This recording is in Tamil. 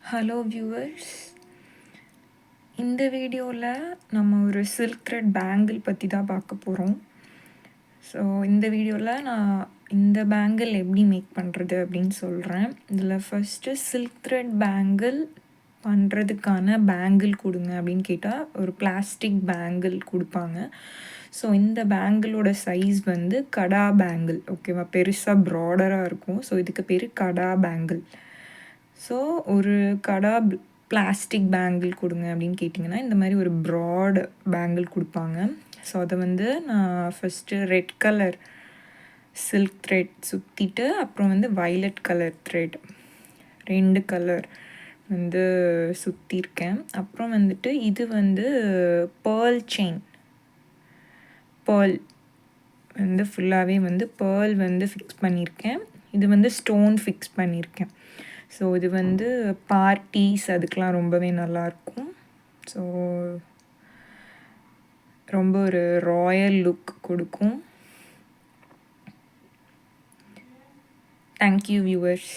ஹலோ வியூவர்ஸ், இந்த வீடியோவில் நம்ம ஒரு சில்க் த்ரெட் பேங்கிள் பற்றி தான் பார்க்க போகிறோம். ஸோ இந்த வீடியோவில் நான் இந்த பேங்கிள் எப்படி மேக் பண்ணுறது அப்படின்னு சொல்கிறேன். இதில் ஃபஸ்ட்டு சில்க் த்ரெட் பேங்கிள் பண்ணுறதுக்கான பேங்கிள் கொடுங்க அப்படின்னு கேட்டால் ஒரு பிளாஸ்டிக் பேங்கிள் கொடுப்பாங்க. ஸோ இந்த பேங்கிளோட சைஸ் வந்து கடா பேங்கிள், ஓகேவா, பெருசாக ப்ராடராக இருக்கும். ஸோ இதுக்கு பேர் கடா பேங்கிள். ஸோ ஒரு கடா பிளாஸ்டிக் பேங்கிள் கொடுங்க அப்படின்னு கேட்டிங்கன்னா இந்த மாதிரி ஒரு ப்ராட் பேங்கிள் கொடுப்பாங்க. ஸோ அதை வந்து நான் first red colour silk thread சுற்றிட்டு அப்புறம் வந்து வைலட் கலர் த்ரெட் 2 கலர் வந்து சுற்றிருக்கேன். அப்புறம் வந்துட்டு இது வந்து பேர்ல் செயின், பேர்ல் வந்து ஃபுல்லாகவே வந்து பேர்ல் வந்து ஃபிக்ஸ் பண்ணியிருக்கேன். இது வந்து ஸ்டோன் ஃபிக்ஸ் பண்ணியிருக்கேன். ஸோ இது வந்து பார்ட்டிஸ் அதுக்கெலாம் ரொம்பவே நல்லாயிருக்கும். ஸோ ரொம்ப ஒரு ராயல் லுக் கொடுக்கும். Thank you viewers.